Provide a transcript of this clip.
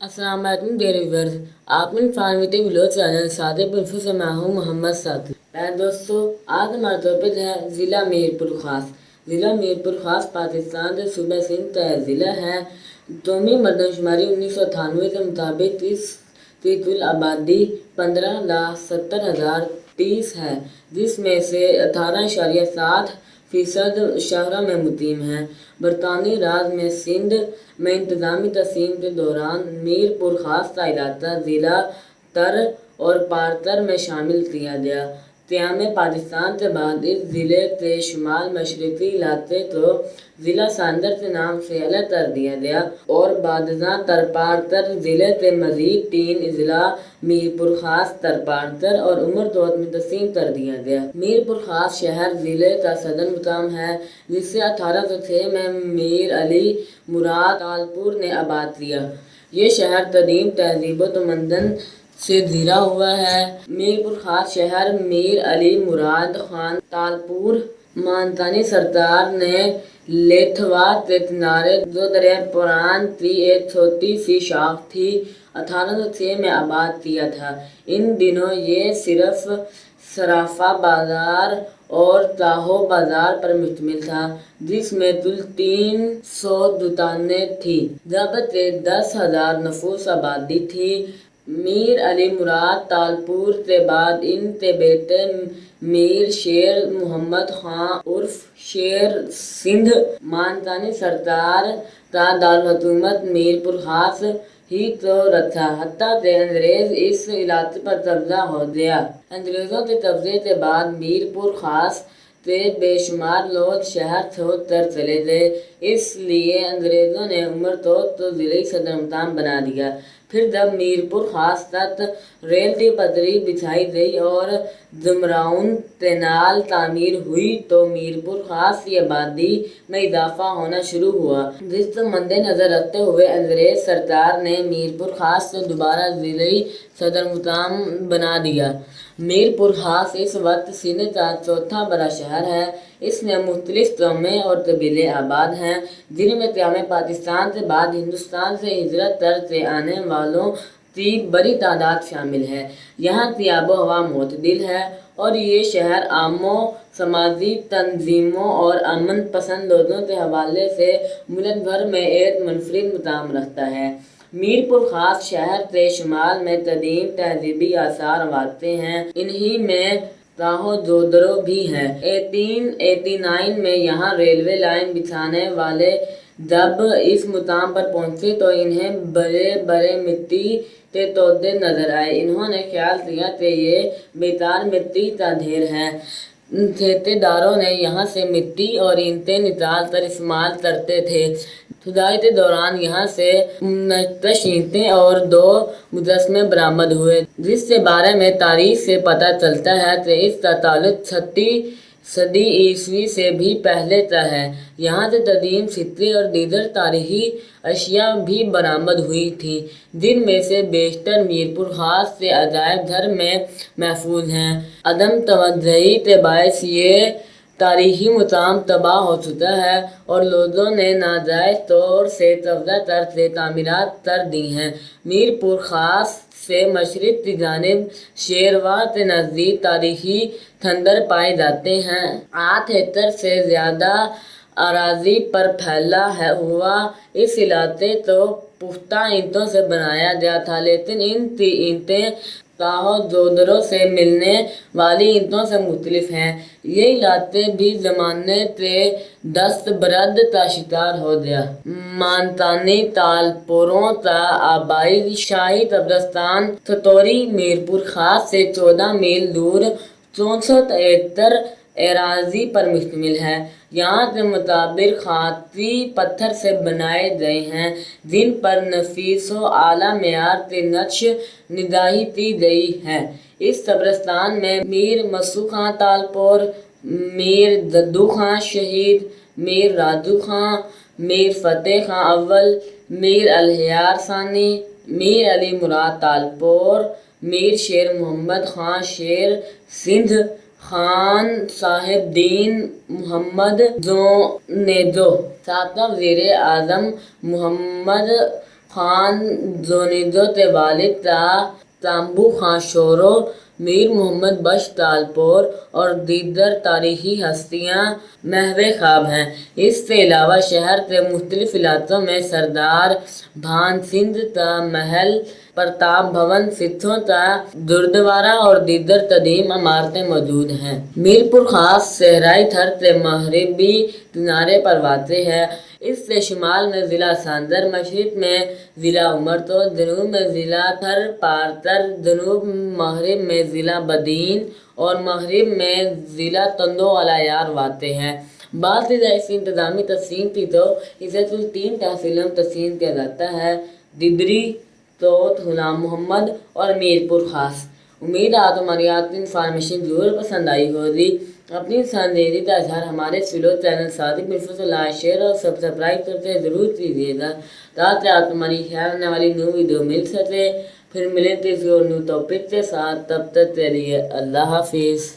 अस्सलाम वालेकुम dear viewers. आपने फार्मेटिव व्लॉग चैनल सादे पुरफू से मैं हूँ मोहम्मद साकी। दोस्तों, आज हमारा टॉपिक है ज़िला मीरपुर ख़ास। ज़िला मीरपुर ख़ास पाकिस्तान के सूबे सिंध का ज़िला है। कौमी मरदमशुमारी 1998 के मुताबिक इसकी कुल आबादी 15,70,030 है, जिसमें से 18.7% शहरों में मुकीम हैं। बरतानवी राज में सिंध में इंतज़ामी तक़सीम के दौरान मीरपुर ख़ास का इलाका ज़िला तर और पारतर में शामिल किया गया। क़याम पाकिस्तान के बाद इस ज़िले के शुमाल मशरक़ी इलाके को ज़िला सांदर के नाम से अलग कर दिया गया और बादशाह तरपारतर ज़िले के मज़ीद 3 अज़ला मीरपुर ख़ास, तरपारतर और उमरकोट में तक़सीम कर दिया गया। मीरपुर ख़ास शहर ज़िले का सदर मुकाम है, जिसे 1806 में मीर अली मुराद तालपुर ने आबाद किया। ये शहर कदीम तहज़ीब व तमद्दुन से घिरा हुआ है। मीरपुर ख़ास शहर मीर अली मुराद खान तालपुर मानतानी सरकार ने लेथवात के किनारे जो दरिया पुरान की एक छोटी सी शाख थी 1806 में आबाद किया था। इन दिनों ये सिर्फ सराफा बाजार और ताहो बाजार पर मुश्तमिल था, जिसमें कुल 300 दुकानें थी। जब से 10,000 नफूस आबादी थी। मीर अली मुराद तालपुर के बाद इनके बेटे मीर शेर मोहम्मद खां उर्फ शेर सिंध मानतानी सरकार का दारुल-हुकूमत मीरपुर ख़ास ही तो रखा, हत्ता के अंग्रेज़ इस इलाके पर कब्जा हो गया। अंग्रेज़ों के कब्जे के बाद मीरपुर ख़ास के बेशुमार लोग शहर छोड़ कर चले गए, इसलिए अंग्रेज़ों ने उमरकोट को ज़िले सदर मुकाम बना दिया। फिर जब मीरपुर ख़ास तक रेल की पटरी बिछाई गई और जुमराउन कैनाल तामीर हुई तो मीरपुर ख़ास की आबादी में इजाफा होना शुरू हुआ, जिसको मद्देनज़र रखते हुए अंग्रेज़ सरकार ने मीरपुर ख़ास को दोबारा ज़िले सदर मुकाम बना दिया। मीरपुर ख़ास इस वक्त सिंध का चौथा बड़ा शहर है। इसमें मुख्तलिफ कौमें और कबीले आबाद हैं, जिनमें क़याम पाकिस्तान के बाद हिंदुस्तान से हिजरत करके आने वालों की बड़ी तादाद शामिल है। यहाँ की आबो हवा मोतदिल है और ये शहर आमो समाजी तंजीमों और अमन पसंद लोगों के हवाले से मुल्क भर में एक मुनफरिद मुकाम रखता है। मीरपुर ख़ास शहर के शुमाल में कदीम तहज़ीबी आसार वाक़े हैं। इन्हीं में ताहो जोदरो भी है। 1889 में यहाँ रेलवे लाइन बिछाने वाले जब इस मुकाम पर पहुँचे तो इन्हें बड़े बड़े मिट्टी के तोड़े नजर आए। इन्होंने ख्याल किया कि ये बेकार मिट्टी का ढेर है। ठेकेदारों ने यहाँ से मिट्टी और ईंटें निकाल कर इस्तेमाल करते थे। खुदाई के दौरान यहाँ से नक्श ईंटें और 2 मुजस्समे बरामद हुए, जिसके बारे में तारीख से पता चलता है कि इसका ताल्लुक 6वीं सदी ईस्वी से भी पहले का है। यहाँ से कदीम सिक्के और दीगर तारीखी अशिया भी बरामद हुई थी, जिनमें से बेशतर मीरपुर ख़ास के अजायब घर में महफूज हैं। अदम तवज्जुही के बायस ये तारीखी मुकाम तबाह हो चुका है और लोगों ने नाजायज़ तौर से कब्जा करके तामीरात कर दी हैं। मीरपुर ख़ास से मशरिक़ की जानिब शेरवा के नज़दीक तारीखी खंडर पाए जाते हैं। 8 एकड़ से ज़्यादा अराज़ी पर फैला हुआ इस इलाके को पुख्ता ईंटों से बनाया गया था, लेकिन इनकी ईंटें ताहो जोदरों से मिलने वाली ईंटों से मुख्तलिफ हैं। ये इलाके भी ज़माने के दस्तबरद का शिकार हो गया। मानतानी तालपुरों का आबाई शाही कब्रिस्तान थतोरी मीरपुर ख़ास से 14 मील दूर 64 एकड़ एराज़ी पर मुश्तमिल है। यहाँ के मुताबिक खाती पत्थर से बनाए गए हैं, जिन पर नफीस व आला मेयार के नक्श निगाही की गई है। इस कब्रिस्तान में मीर मसू खां तालपुर, मीर दद्दू खां शहीद, मीर राजू खां, मीर फतेह खां अव्वल, मीर अलहयार सानी, मीर अली मुराद तालपुर, मीर शेर मोहम्मद खां शेर सिंध, खान साहिब दीन मोहम्मद जो नेजो, साबका वज़ीर आज़म मोहम्मद خان زونیدو تے والد تا تانبو خان شورو، میر محمد بخش تالپور اور دیگر تاریخی ہستیاں محو خواب ہیں۔ اس سے علاوہ شہر کے مختلف علاقوں میں سردار بھان سنگھ کا محل، پرتاپ بھون، سکھوں کا گردوارہ اور دیگر قدیم عمارتیں موجود ہیں۔ میرپور خاص صحرائی تھر کے مغربی کنارے پر واقع ہے۔ اس سے شمال میں ضلع سانجر، مشرق میں ضلع امرتو، جنوب میں ضلع تھر پارکر، جنوب مغرب میں ضلع بدین اور مغرب میں ضلع تندوالایار واقع ہے۔ بعض ضلع کی انتظامی تقسیم کی تو اسے کل 3 تحصیلوں میں تقسیم کیا جاتا ہے: ددری، توت، غلام محمد اور میرپور خاص۔ امید ہے تمہاری آج کی انفارمیشن ضرور پسند آئی ہوگی۔ اپنی سنجیدگی کا اظہار ہمارے فلو چینل صادق مرفو سے لائک، شیئر اور سبسکرائب کرتے ضرور کیجیے گا تاکہ آپ تمہاری خیال آنے والی نیو ویڈیو مل سکے۔ پھر ملیں کسی اور نیو ٹاپک کے ساتھ، تب تک کے لیے اللہ حافظ۔